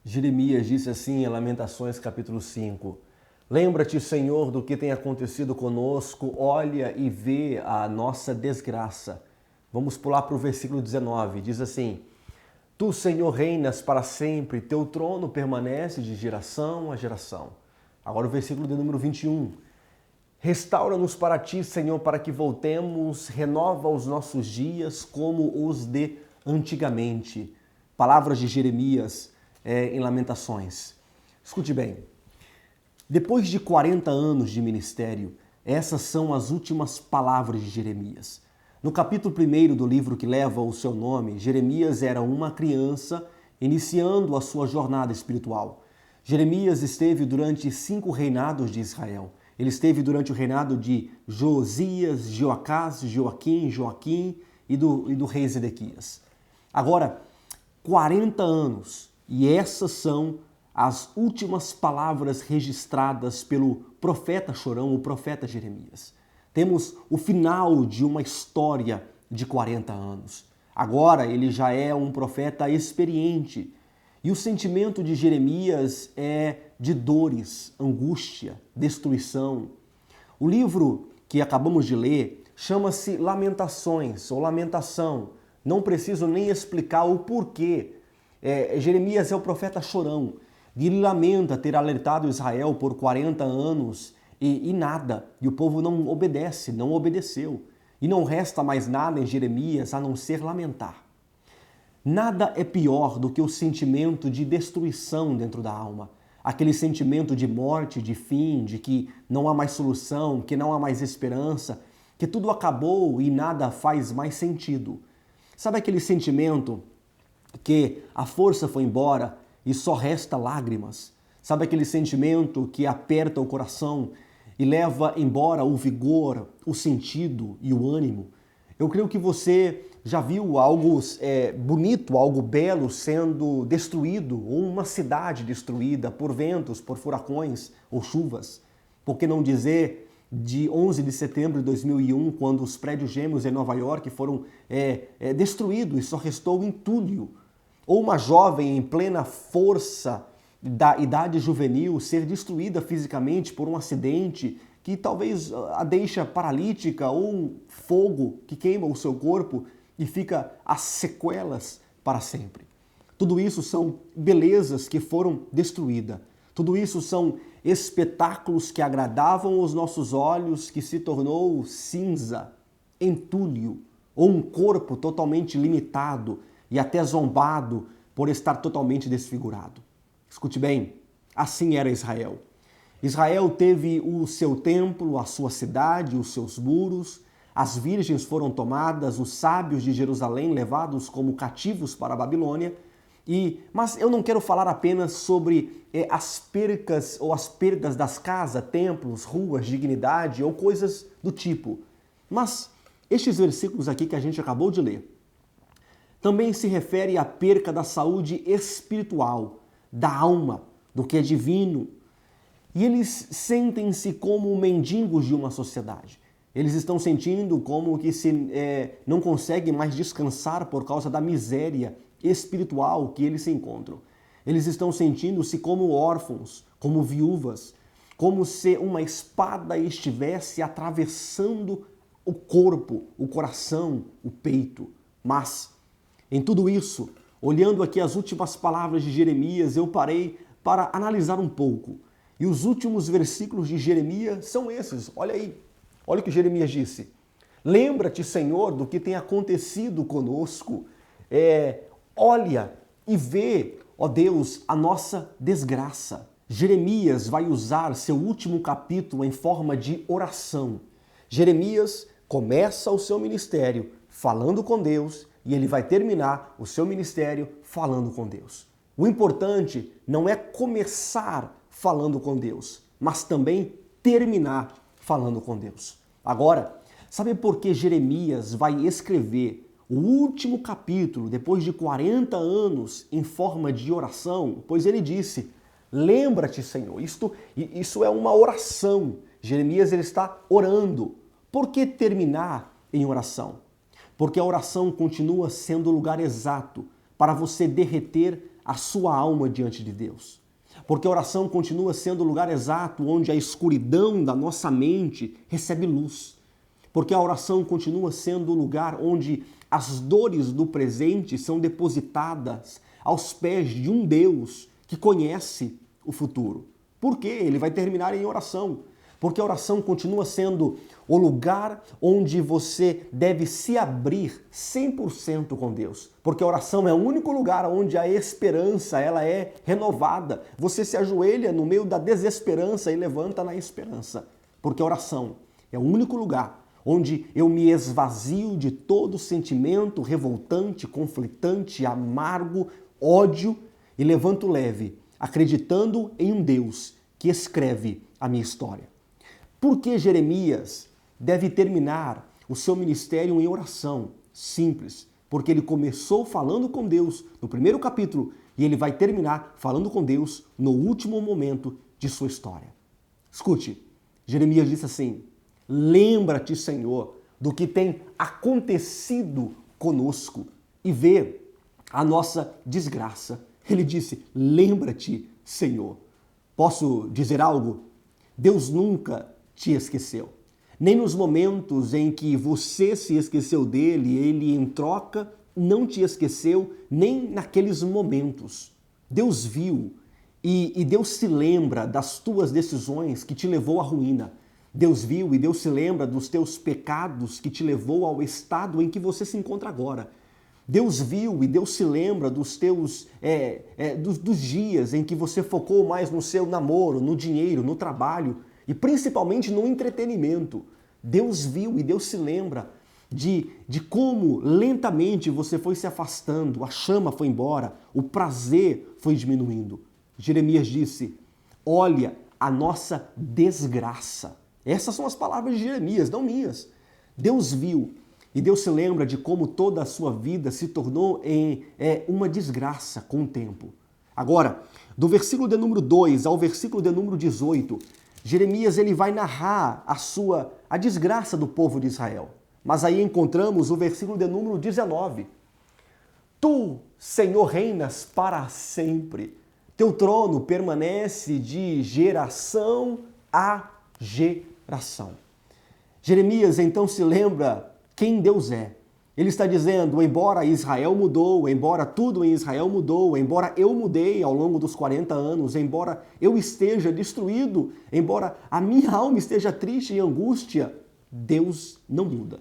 Jeremias disse assim em Lamentações capítulo 5: Lembra-te, Senhor, do que tem acontecido conosco, olha e vê a nossa desgraça. Vamos pular para o versículo 19, diz assim: Tu, Senhor, reinas para sempre, teu trono permanece de geração a geração. Agora o versículo de número 21. Restaura-nos para ti, Senhor, para que voltemos, renova os nossos dias como os de antigamente. Palavras de Jeremias em Lamentações. Escute bem. Depois de 40 anos de ministério, essas são as últimas palavras de Jeremias. No capítulo 1 do livro que leva o seu nome, Jeremias era uma criança iniciando a sua jornada espiritual. Jeremias esteve durante 5 reinados de Israel. Ele esteve durante o reinado de Josias, Joacás, Joaquim e do rei Zedequias. Agora, 40 anos, e essas são as últimas palavras registradas pelo profeta chorão, o profeta Jeremias. Temos o final de uma história de 40 anos. Agora ele já é um profeta experiente. E o sentimento de Jeremias é de dores, angústia, destruição. O livro que acabamos de ler chama-se Lamentações ou Lamentação. Não preciso nem explicar o porquê. Jeremias é o profeta chorão. Ele lamenta ter alertado Israel por 40 anos e nada. E o povo não obedece, não obedeceu. E não resta mais nada em Jeremias a não ser lamentar. Nada é pior do que o sentimento de destruição dentro da alma. Aquele sentimento de morte, de fim, de que não há mais solução, que não há mais esperança, que tudo acabou e nada faz mais sentido. Sabe aquele sentimento que a força foi embora e só resta lágrimas? Sabe aquele sentimento que aperta o coração e leva embora o vigor, o sentido e o ânimo? Eu creio que você já viu algo bonito, algo belo sendo destruído, ou uma cidade destruída por ventos, por furacões ou chuvas. Por que não dizer de 11 de setembro de 2001, quando os prédios gêmeos em Nova York foram destruídos e só restou o entulho? Ou uma jovem em plena força da idade juvenil ser destruída fisicamente por um acidente que talvez a deixa paralítica, ou um fogo que queima o seu corpo e fica as sequelas para sempre. Tudo isso são belezas que foram destruídas. Tudo isso são espetáculos que agradavam os nossos olhos, que se tornou cinza, entulho, ou um corpo totalmente limitado e até zombado por estar totalmente desfigurado. Escute bem, assim era Israel. Israel teve o seu templo, a sua cidade, os seus muros, as virgens foram tomadas, os sábios de Jerusalém levados como cativos para a Babilônia. Mas eu não quero falar apenas sobre as percas ou as perdas das casas, templos, ruas, dignidade ou coisas do tipo. Mas estes versículos aqui que a gente acabou de ler também se refere à perca da saúde espiritual, da alma, do que é divino. E eles sentem-se como mendigos de uma sociedade. Eles estão sentindo como que não conseguem mais descansar por causa da miséria espiritual que eles se encontram. Eles estão sentindo-se como órfãos, como viúvas, como se uma espada estivesse atravessando o corpo, o coração, o peito. Mas, em tudo isso, olhando aqui as últimas palavras de Jeremias, eu parei para analisar um pouco. E os últimos versículos de Jeremias são esses. Olha aí. Olha o que Jeremias disse. Lembra-te, Senhor, do que tem acontecido conosco. Olha e vê, ó Deus, a nossa desgraça. Jeremias vai usar seu último capítulo em forma de oração. Jeremias começa o seu ministério falando com Deus e ele vai terminar o seu ministério falando com Deus. O importante não é começar falando com Deus, mas também terminar falando com Deus. Agora, sabe por que Jeremias vai escrever o último capítulo, depois de 40 anos, em forma de oração? Pois ele disse, lembra-te, Senhor. Isso é uma oração. Jeremias ele está orando. Por que terminar em oração? Porque a oração continua sendo o lugar exato para você derreter a sua alma diante de Deus. Porque a oração continua sendo o lugar exato onde a escuridão da nossa mente recebe luz. Porque a oração continua sendo o lugar onde as dores do presente são depositadas aos pés de um Deus que conhece o futuro. Por quê? Ele vai terminar em oração. Porque a oração continua sendo o lugar onde você deve se abrir 100% com Deus. Porque a oração é o único lugar onde a esperança ela é renovada. Você se ajoelha no meio da desesperança e levanta na esperança. Porque a oração é o único lugar onde eu me esvazio de todo sentimento revoltante, conflitante, amargo, ódio e levanto leve, acreditando em um Deus que escreve a minha história. Por que Jeremias deve terminar o seu ministério em oração? Simples, porque ele começou falando com Deus no primeiro capítulo e ele vai terminar falando com Deus no último momento de sua história. Escute, Jeremias disse assim: lembra-te, Senhor, do que tem acontecido conosco e vê a nossa desgraça. Ele disse: lembra-te, Senhor. Posso dizer algo? Deus nunca te esqueceu. Nem nos momentos em que você se esqueceu dele, ele em troca não te esqueceu, nem naqueles momentos. Deus viu e Deus se lembra das tuas decisões que te levou à ruína. Deus viu e Deus se lembra dos teus pecados que te levou ao estado em que você se encontra agora. Deus viu e Deus se lembra dos teus dos dias em que você focou mais no seu namoro, no dinheiro, no trabalho e principalmente no entretenimento. Deus viu e Deus se lembra de como lentamente você foi se afastando, a chama foi embora, o prazer foi diminuindo. Jeremias disse: olha a nossa desgraça. Essas são as palavras de Jeremias, não minhas. Deus viu e Deus se lembra de como toda a sua vida se tornou uma desgraça com o tempo. Agora, do versículo de número 2 ao versículo de número 18, Jeremias ele vai narrar a desgraça do povo de Israel. Mas aí encontramos o versículo de número 19. Tu, Senhor, reinas para sempre. Teu trono permanece de geração a geração. Jeremias então se lembra quem Deus é. Ele está dizendo: embora Israel mudou, embora tudo em Israel mudou, embora eu mudei ao longo dos 40 anos, embora eu esteja destruído, embora a minha alma esteja triste e angústia, Deus não muda.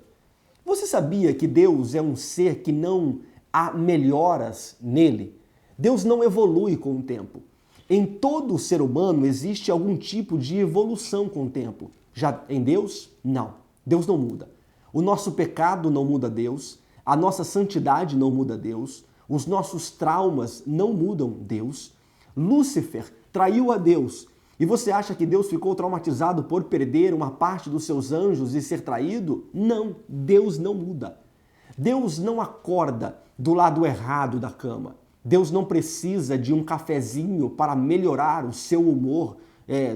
Você sabia que Deus é um ser que não há melhoras nele? Deus não evolui com o tempo. Em todo ser humano existe algum tipo de evolução com o tempo. Já em Deus, não. Deus não muda. O nosso pecado não muda Deus, a nossa santidade não muda Deus, os nossos traumas não mudam Deus. Lúcifer traiu a Deus. E você acha que Deus ficou traumatizado por perder uma parte dos seus anjos e ser traído? Não, Deus não muda. Deus não acorda do lado errado da cama. Deus não precisa de um cafezinho para melhorar o seu humor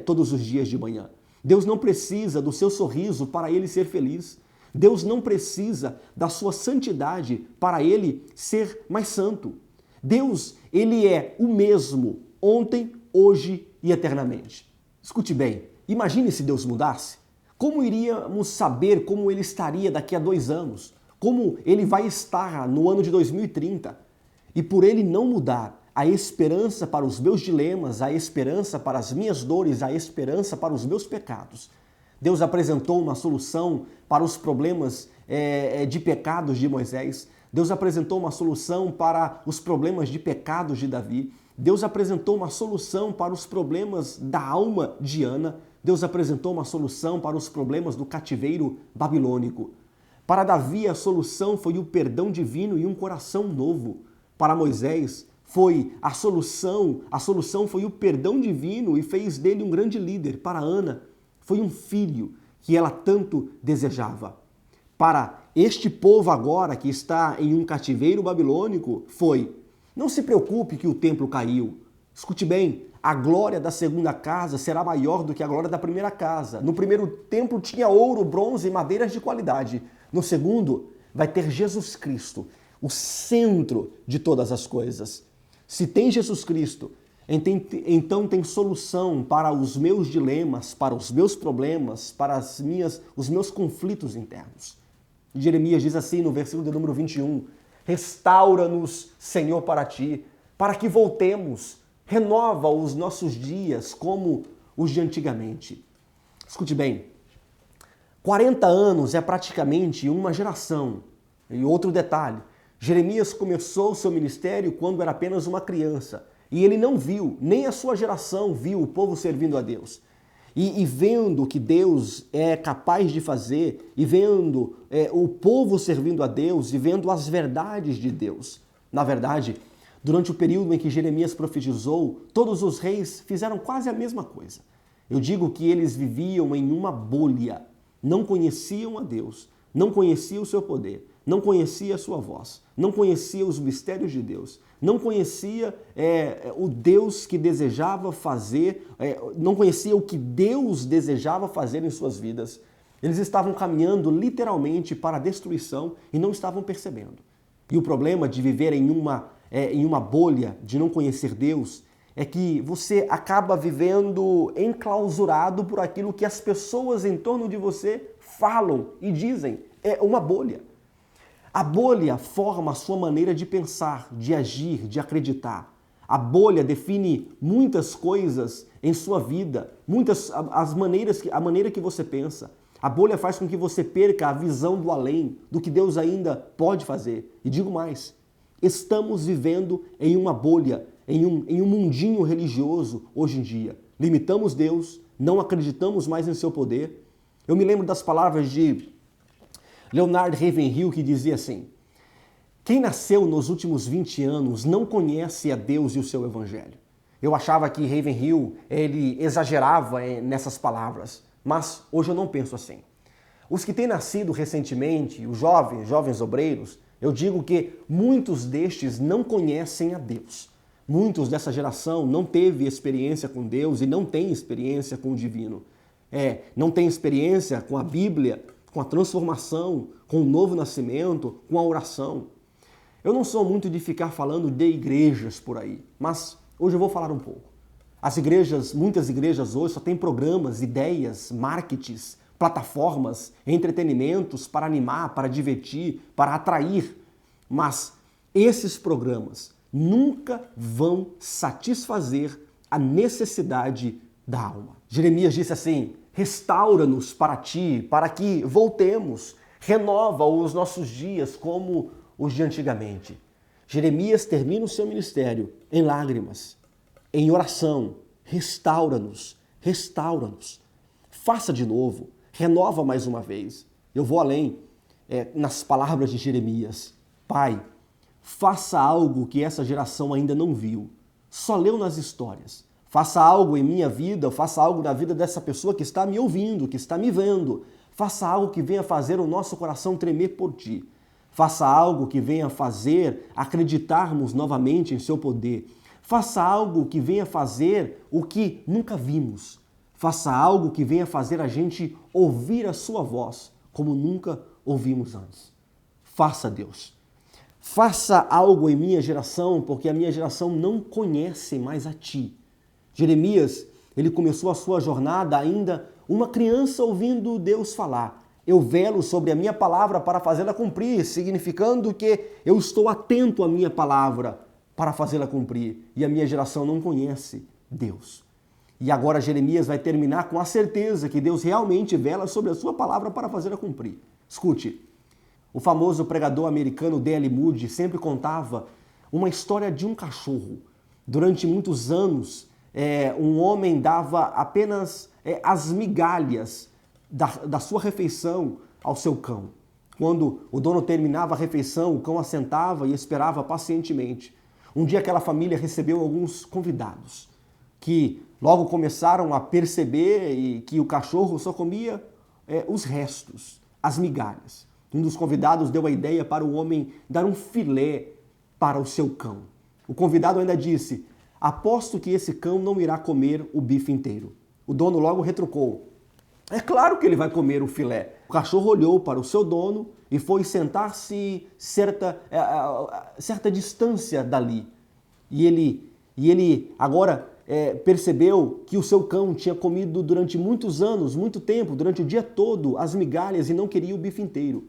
todos os dias de manhã. Deus não precisa do seu sorriso para ele ser feliz. Deus não precisa da sua santidade para ele ser mais santo. Deus, ele é o mesmo ontem, hoje e eternamente. Escute bem, imagine se Deus mudasse. Como iríamos saber como ele estaria daqui a 2 anos? Como ele vai estar no ano de 2030? E por ele não mudar, a esperança para os meus dilemas, a esperança para as minhas dores, a esperança para os meus pecados. Deus apresentou uma solução para os problemas de pecados de Moisés. Deus apresentou uma solução para os problemas de pecados de Davi. Deus apresentou uma solução para os problemas da alma de Ana. Deus apresentou uma solução para os problemas do cativeiro babilônico. Para Davi, a solução foi o perdão divino e um coração novo. Para Moisés, foi a solução foi o perdão divino e fez dele um grande líder. Para Ana, foi um filho que ela tanto desejava. Para este povo agora que está em um cativeiro babilônico, foi: não se preocupe que o templo caiu. Escute bem, a glória da segunda casa será maior do que a glória da primeira casa. No primeiro templo tinha ouro, bronze e madeiras de qualidade. No segundo, vai ter Jesus Cristo, o centro de todas as coisas. Se tem Jesus Cristo, então tem solução para os meus dilemas, para os meus problemas, para os meus conflitos internos. Jeremias diz assim no versículo de número 21, restaura-nos, Senhor, para ti, para que voltemos, renova os nossos dias como os de antigamente. Escute bem, 40 anos é praticamente uma geração. E outro detalhe, Jeremias começou seu ministério quando era apenas uma criança. E ele não viu, nem a sua geração viu o povo servindo a Deus. E vendo o que Deus é capaz de fazer, e vendo o povo servindo a Deus, e vendo as verdades de Deus. Na verdade, durante o período em que Jeremias profetizou, todos os reis fizeram quase a mesma coisa. Eu digo que eles viviam em uma bolha, não conheciam a Deus, não conheciam o seu poder, não conhecia a sua voz, não conhecia os mistérios de Deus, não conhecia o Deus que desejava fazer, não conhecia o que Deus desejava fazer em suas vidas. Eles estavam caminhando literalmente para a destruição e não estavam percebendo. E o problema de viver em uma bolha, de não conhecer Deus, é que você acaba vivendo enclausurado por aquilo que as pessoas em torno de você falam e dizem. É uma bolha. A bolha forma a sua maneira de pensar, de agir, de acreditar. A bolha define muitas coisas em sua vida, a maneira que você pensa. A bolha faz com que você perca a visão do além, do que Deus ainda pode fazer. E digo mais, estamos vivendo em uma bolha, em um mundinho religioso hoje em dia. Limitamos Deus, não acreditamos mais em seu poder. Eu me lembro das palavras de Leonard Ravenhill, que dizia assim: quem nasceu nos últimos 20 anos não conhece a Deus e o seu evangelho. Eu achava que Ravenhill, ele exagerava nessas palavras, mas hoje eu não penso assim. Os que têm nascido recentemente, os jovens obreiros, eu digo que muitos destes não conhecem a Deus. Muitos dessa geração não teve experiência com Deus e não tem experiência com o divino. Não tem experiência com a Bíblia, com a transformação, com o novo nascimento, com a oração. Eu não sou muito de ficar falando de igrejas por aí, mas hoje eu vou falar um pouco. Muitas igrejas hoje só têm programas, ideias, marketings, plataformas, entretenimentos para animar, para divertir, para atrair. Mas esses programas nunca vão satisfazer a necessidade da alma. Jeremias disse assim: restaura-nos para ti, para que voltemos, renova os nossos dias como os de antigamente. Jeremias termina o seu ministério em lágrimas, em oração: restaura-nos, restaura-nos. Faça de novo, renova mais uma vez. Eu vou além nas palavras de Jeremias. Pai, faça algo que essa geração ainda não viu, só leu nas histórias. Faça algo em minha vida, faça algo na vida dessa pessoa que está me ouvindo, que está me vendo. Faça algo que venha fazer o nosso coração tremer por ti. Faça algo que venha fazer acreditarmos novamente em seu poder. Faça algo que venha fazer o que nunca vimos. Faça algo que venha fazer a gente ouvir a sua voz como nunca ouvimos antes. Faça, Deus. Faça algo em minha geração, porque a minha geração não conhece mais a ti. Jeremias, ele começou a sua jornada ainda uma criança ouvindo Deus falar. Eu velo sobre a minha palavra para fazê-la cumprir, significando que eu estou atento à minha palavra para fazê-la cumprir. E a minha geração não conhece Deus. E agora Jeremias vai terminar com a certeza que Deus realmente vela sobre a sua palavra para fazê-la cumprir. Escute, o famoso pregador americano D.L. Moody sempre contava uma história de um cachorro. Durante muitos anos, um homem dava apenas as migalhas da sua refeição ao seu cão. Quando o dono terminava a refeição, o cão assentava e esperava pacientemente. Um dia aquela família recebeu alguns convidados que logo começaram a perceber que o cachorro só comia os restos, as migalhas. Um dos convidados deu a ideia para o homem dar um filé para o seu cão. O convidado ainda disse: aposto que esse cão não irá comer o bife inteiro. O dono logo retrucou: é claro que ele vai comer o filé. O cachorro olhou para o seu dono e foi sentar-se certa distância dali. E ele agora percebeu que o seu cão tinha comido durante muitos anos, muito tempo, durante o dia todo, as migalhas e não queria o bife inteiro.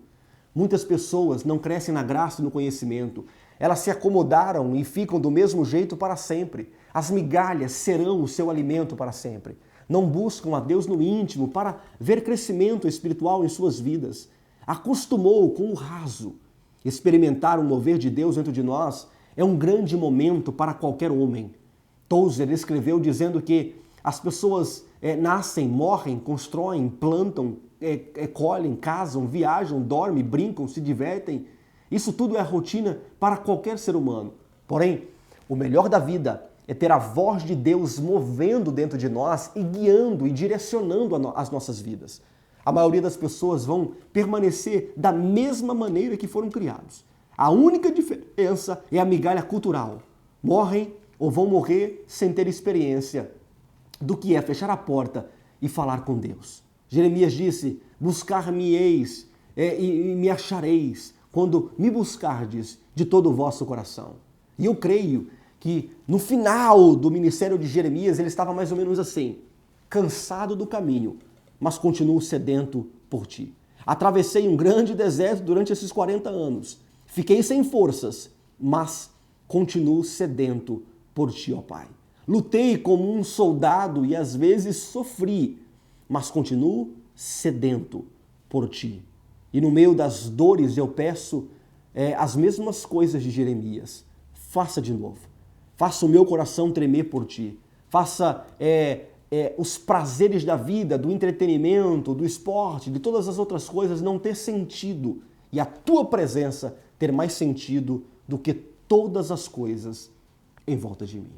Muitas pessoas não crescem na graça e no conhecimento. Elas se acomodaram e ficam do mesmo jeito para sempre. As migalhas serão o seu alimento para sempre. Não buscam a Deus no íntimo para ver crescimento espiritual em suas vidas. Acostumou com o raso. Experimentar o mover de Deus dentro de nós é um grande momento para qualquer homem. Tozer escreveu dizendo que as pessoas nascem, morrem, constroem, plantam, colhem, casam, viajam, dormem, brincam, se divertem. Isso tudo é a rotina para qualquer ser humano. Porém, o melhor da vida é ter a voz de Deus movendo dentro de nós e guiando e direcionando as nossas vidas. A maioria das pessoas vão permanecer da mesma maneira que foram criados. A única diferença é a migalha cultural. Morrem ou vão morrer sem ter experiência do que é fechar a porta e falar com Deus. Jeremias disse: buscar-me-eis e me achareis, quando me buscardes de todo o vosso coração. E eu creio que no final do ministério de Jeremias ele estava mais ou menos assim: cansado do caminho, mas continuo sedento por ti. Atravessei um grande deserto durante esses 40 anos. Fiquei sem forças, mas continuo sedento por ti, ó Pai. Lutei como um soldado e às vezes sofri, mas continuo sedento por ti. E no meio das dores eu peço as mesmas coisas de Jeremias. Faça de novo. Faça o meu coração tremer por ti. Faça os prazeres da vida, do entretenimento, do esporte, de todas as outras coisas não ter sentido. E a tua presença ter mais sentido do que todas as coisas em volta de mim.